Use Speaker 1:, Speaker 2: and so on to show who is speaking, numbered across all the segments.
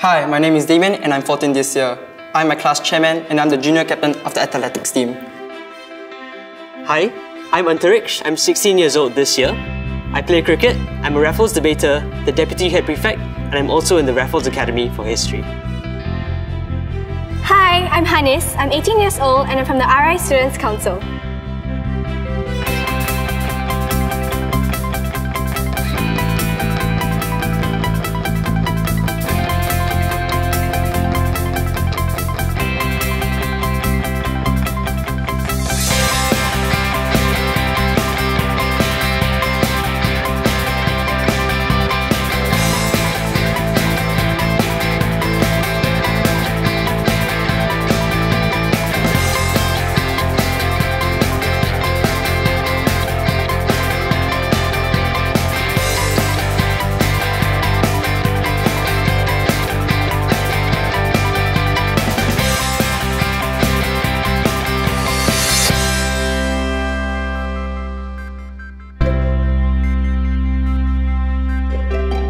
Speaker 1: Hi, my name is Damien and I'm 14 this year. I'm my class chairman and I'm the junior captain of the athletics team.
Speaker 2: Hi, I'm Antariksh. I'm 16 years old this year. I play cricket, I'm a Raffles debater, the deputy head prefect, and I'm also in the Raffles Academy for History.
Speaker 3: Hi, I'm Hanis. I'm 18 years old and I'm from the RI Students' Council.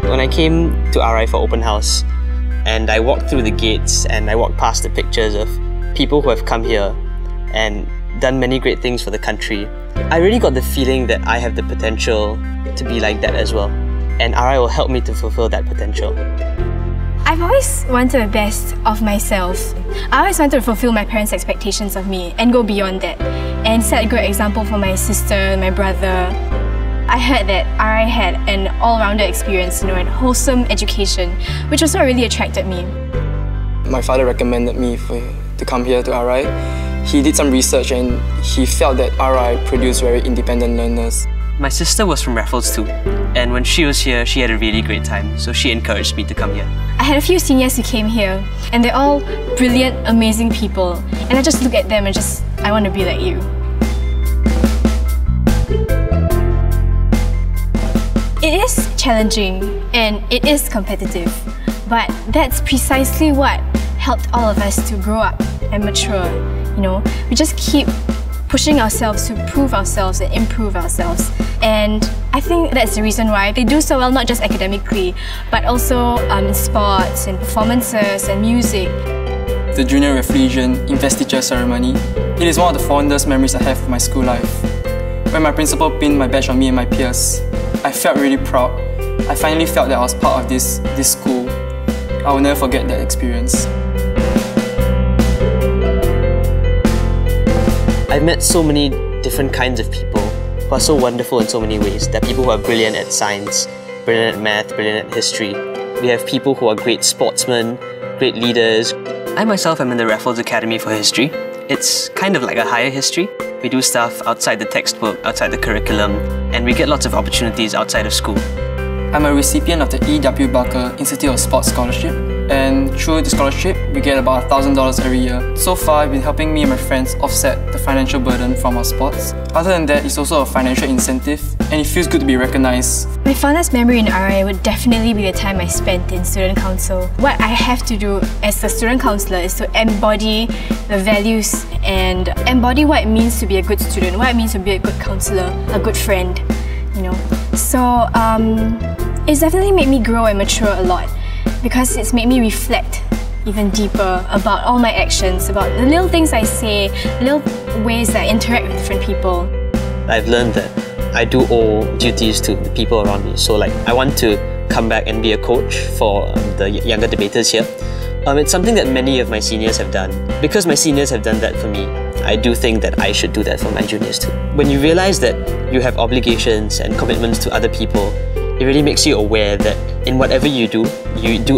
Speaker 2: When I came to RI for open house and I walked through the gates and I walked past the pictures of people who have come here and done many great things for the country, I really got the feeling that I have the potential to be like that as well, and RI will help me to fulfill that potential.
Speaker 3: I've always wanted the best of myself. I always wanted to fulfill my parents' expectations of me and go beyond that and set a good example for my sister, my brother. I heard that RI had an all-rounded experience, and wholesome education, which was what really attracted me.
Speaker 1: My father recommended me to come here to RI. He did some research and he felt that RI produced very independent learners.
Speaker 2: My sister was from Raffles too, and when she was here, she had a really great time, so she encouraged me to come here.
Speaker 3: I had a few seniors who came here, and they're all brilliant, amazing people, and I just look at them and I want to be like you. It is challenging and it is competitive, but that's precisely what helped all of us to grow up and mature. We just keep pushing ourselves to prove ourselves and improve ourselves. And I think that's the reason why they do so well, not just academically, but also in sports and performances and music.
Speaker 1: The Junior Rafflesian investiture ceremony, it is one of the fondest memories I have of my school life. When my principal pinned my badge on me and my peers, I felt really proud. I finally felt that I was part of this school. I will never forget that experience.
Speaker 2: I've met so many different kinds of people who are so wonderful in so many ways. There are people who are brilliant at science, brilliant at math, brilliant at history. We have people who are great sportsmen, great leaders. I myself am in the Raffles Academy for History. It's kind of like a higher history. We do stuff outside the textbook, outside the curriculum, and we get lots of opportunities outside of school.
Speaker 1: I'm a recipient of the E.W. Barker Institute of Sports Scholarship, and through the scholarship, we get about $1,000 every year. So far, I've been helping me and my friends offset the financial burden from our sports. Other than that, it's also a financial incentive, and it feels good to be recognized.
Speaker 3: My fondest memory in RI would definitely be the time I spent in student council. What I have to do as a student councillor is to embody the values and embody what it means to be a good student, what it means to be a good counsellor, a good friend, So it's definitely made me grow and mature a lot because it's made me reflect even deeper about all my actions, about the little things I say, little ways that I interact with different people.
Speaker 2: I've learned that I do owe duties to the people around me. So I want to come back and be a coach for the younger debaters here. It's something that many of my seniors have done. Because my seniors have done that for me, I do think that I should do that for my juniors too. When you realize that you have obligations and commitments to other people, it really makes you aware that in whatever you do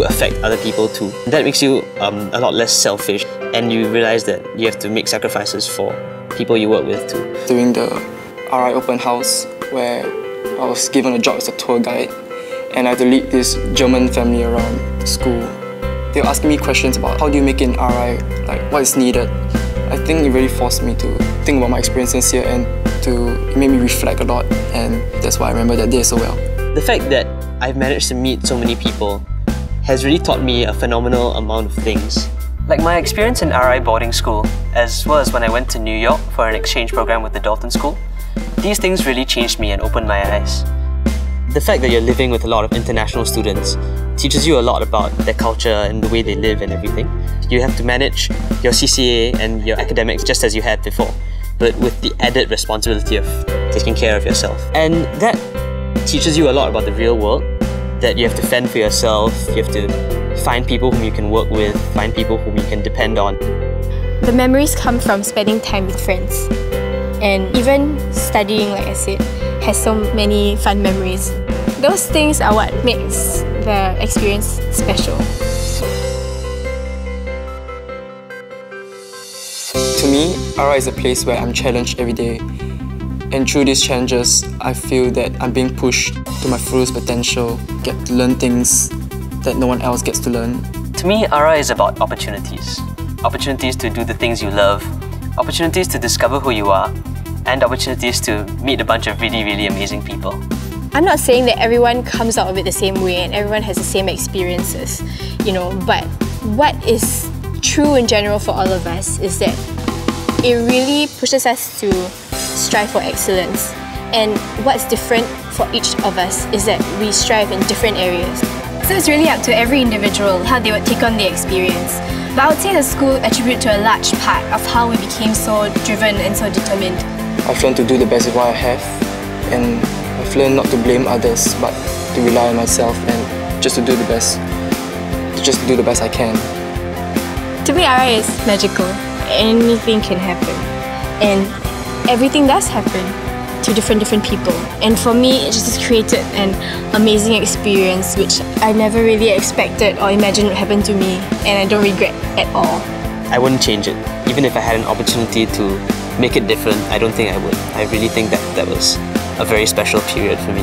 Speaker 2: affect other people too. That makes you a lot less selfish, and you realize that you have to make sacrifices for people you work with too.
Speaker 1: During the RI open house, where I was given a job as a tour guide, and I had to lead this German family around the school. They were asking me questions about how do you make it in RI, like what is needed. I think it really forced me to think about my experiences here and it made me reflect a lot, and that's why I remember that day so well.
Speaker 2: The fact that I've managed to meet so many people has really taught me a phenomenal amount of things. Like my experience in RI boarding school, as well as when I went to New York for an exchange program with the Dalton School, these things really changed me and opened my eyes. The fact that you're living with a lot of international students teaches you a lot about their culture and the way they live and everything. You have to manage your CCA and your academics just as you had before, but with the added responsibility of taking care of yourself. And that teaches you a lot about the real world, that you have to fend for yourself, you have to find people whom you can work with, find people whom you can depend on.
Speaker 3: The memories come from spending time with friends. And even studying, like I said, has so many fun memories. Those things are what makes the experience special.
Speaker 1: To me, RI is a place where I'm challenged every day. And through these challenges, I feel that I'm being pushed to my fullest potential, get to learn things that no one else gets to learn.
Speaker 2: To me, RI is about opportunities. Opportunities to do the things you love, opportunities to discover who you are, and opportunities to meet a bunch of really, really amazing people.
Speaker 3: I'm not saying that everyone comes out of it the same way and everyone has the same experiences, but what is true in general for all of us is that it really pushes us to strive for excellence. And what's different for each of us is that we strive in different areas. So it's really up to every individual how they would take on the experience. But I would say the school attribute to a large part of how we became so driven and so determined.
Speaker 1: I've learned to do the best with what I have, and I've learned not to blame others, but to rely on myself and just to do the best I can.
Speaker 3: To me, RI is magical. Anything can happen. And everything does happen to different people. And for me, it just created an amazing experience which I never really expected or imagined would happen to me, and I don't regret at all.
Speaker 2: I wouldn't change it. Even if I had an opportunity to make it different, I don't think I would. I really think that was a very special period for me.